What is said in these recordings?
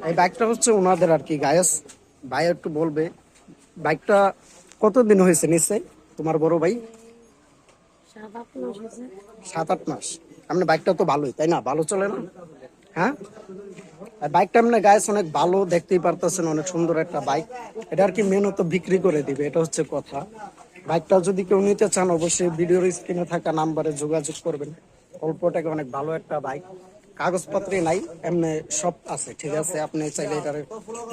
এই বাইকটা হচ্ছে ওনাদের আর কি গায়েস। ভাই একটু বলবে বাইকটা কতদিন হয়েছে নিশ্চয় তোমার বড় ভাই? 7-8 মাস। আপনার বাইকটা তো ভালোই তাই না? ভালো চলে না? হ্যাঁ, আর বাইকটা আপনার গায়েস অনেক ভালো, দেখতেই পারতেছেন অনেক সুন্দর একটা বাইক। এটা আর কি মেনত বিক্রি করে দিবে, এটা হচ্ছে কথা। বাইকটা যদি কেউ নিতে চান অবশ্যই ভিডিওর স্ক্রিনে থাকা নাম্বারে যোগাযোগ করবেন। অল্প টাকা অনেক ভালো একটা বাইক, কাগজপত্রে নাই এমনি সব আছে, ঠিক আছে? আপনি চাইলে এটার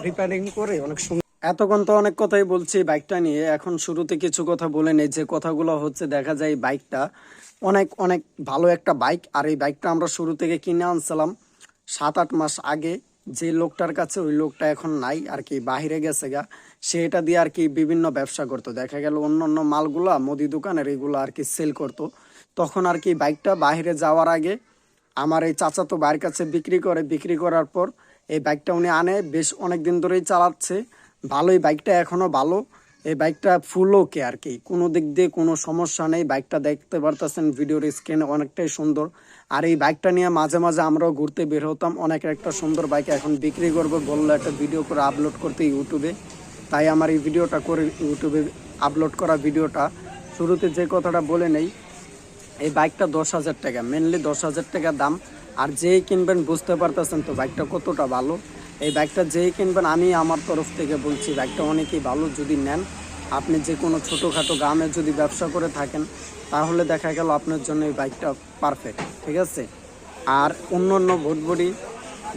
রিপেয়ারিং করে অনেক সুন্দর। এতক্ষণ তো অনেক কথাই বলছি বাইকটা নিয়ে, এখন শুরুতে কিছু কথা বলে নেই। যে কথাগুলো হচ্ছে, দেখা যায় বাইকটা অনেক অনেক ভালো একটা বাইক। আর এই বাইকটা আমরা শুরু থেকে কিনে আনছিলাম 7-8 মাস আগে। যে লোকটার কাছে, ওই লোকটা এখন নাই আর কি, বাহিরে গেছে গা। সে এটা দিয়ে আর কি বিভিন্ন ব্যবসা করতো, দেখা গেল অন্য অন্য মালগুলা মুদি দোকানের এগুলো আর কি সেল করতো। তখন আর কি বাইকটা বাহিরে যাওয়ার আগে আমার এই চাচাতো ভাইয়ের কাছে বিক্রি করে, বিক্রি করার পর এই বাইকটা উনি আনে, বেশ অনেক দিন ধরেই চালাচ্ছে। ভালোই বাইকটা, এখনো ভালো। এই বাইকটা ফুল ওকে আর কি, কোনো দিক দিয়ে কোনো সমস্যা নেই। বাইকটা দেখতে পারতেছেন ভিডিওর স্ক্রিনে, অনেকটাই সুন্দর। আর এই বাইকটা নিয়ে মাঝে মাঝে আমরাও ঘুরতে বের হতাম। অনেক একটা সুন্দর বাইক এখন বিক্রি করবো বললো, একটা ভিডিও করে আপলোড করতে ইউটিউবে। তাই আমার এই ভিডিওটা করে ইউটিউবে আপলোড করা ভিডিওটা। শুরুতে যে কথাটা বলে নেই, এই বাইকটা 10,000 টাকা, মেনলি 10,000 টাকা দাম। আর যেই কিনবেন বুঝতে পারতেছেন তো বাইকটা কতটা ভালো। এই বাইকটা যেই কিনবেন, আমি আমার তরফ থেকে বলছি বাইকটা অনেকই ভালো। যদি নেন, আপনি যে কোনো ছোটোখাটো গ্রামে যদি ব্যবসা করে থাকেন, তাহলে দেখা গেল আপনার জন্য এই বাইকটা পারফেক্ট, ঠিক আছে? আর অন্য অন্য ভোটবডি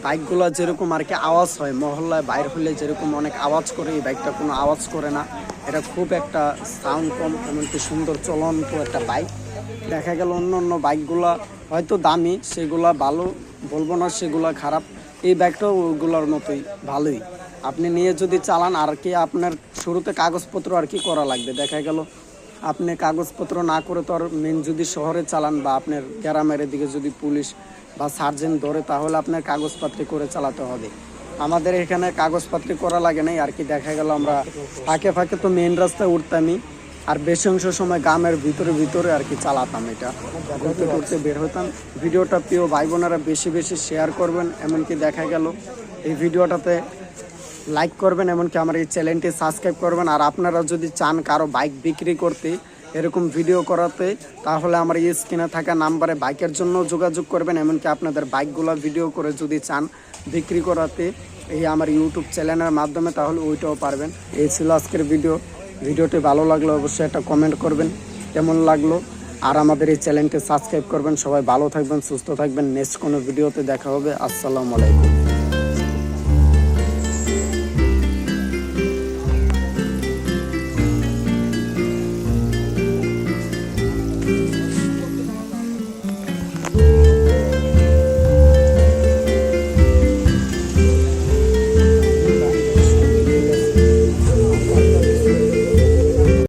বাইকগুলো যেরকম আর কি আওয়াজ হয়, মহল্লায় বাইর হলে যেরকম অনেক আওয়াজ করে, এই বাইকটা কোনো আওয়াজ করে না। এটা খুব একটা সাউন্ড কম, এমনকি সুন্দর চলন্ত একটা বাইক। দেখা গেল অন্য অন্য বাইকগুলা হয়তো দামি, সেগুলা ভালো বলবো না, সেগুলা খারাপ। এই বাইকটাও ওইগুলোর মতোই ভালোই। আপনি নিয়ে যদি চালান আর কি, আপনার শুরুতে কাগজপত্র আর কি করা লাগবে। দেখা গেল আপনি কাগজপত্র না করে তো আর মেন যদি শহরে চালান বা আপনার গ্রামের দিকে যদি পুলিশ বা সার্জেন্ট ধরে, তাহলে আপনার কাগজপত্র করে চালাতে হবে। আমাদের এখানে কাগজপত্র করা লাগে নাই আর কি। দেখা গেল আমরা ফাঁকে ফাঁকে তো মেন রাস্তায় উঠতামই, আর বেশি অংশ সময় গ্রামের ভিতরে ভিতরে আর কি চালাতাম। এটা ঘুরতে ঘুরতে বের হতাম। ভিডিওটা প্রিয় ভাই বোনেরা বেশি বেশি শেয়ার করবেন, এমনকি দেখা গেল এই ভিডিওটাতে লাইক করবেন, এমনকি আমার এই চ্যানেলটি সাবস্ক্রাইব করবেন। আর আপনারা যদি চান কারো বাইক বিক্রি করতে, এরকম ভিডিও করাতে, তাহলে আমার এই স্ক্রিনে থাকা নাম্বারে বাইকের জন্য যোগাযোগ করবেন। এমনকি আপনাদের বাইকগুলো ভিডিও করে যদি চান বিক্রি করাতে এই আমার ইউটিউব চ্যানেলের মাধ্যমে, তাহলে ওইটাও পারবেন। এই ছিল আজকের ভিডিওটি ভালো লাগলে অবশ্যই একটা কমেন্ট করবেন কেমন লাগলো। আর আমাদের এই চ্যানেলটি সাবস্ক্রাইব করবেন। সবাই ভালো থাকবেন, সুস্থ থাকবেন। নেক্সট কোনো ভিডিওতে দেখা হবে। আসসালামু আলাইকুম।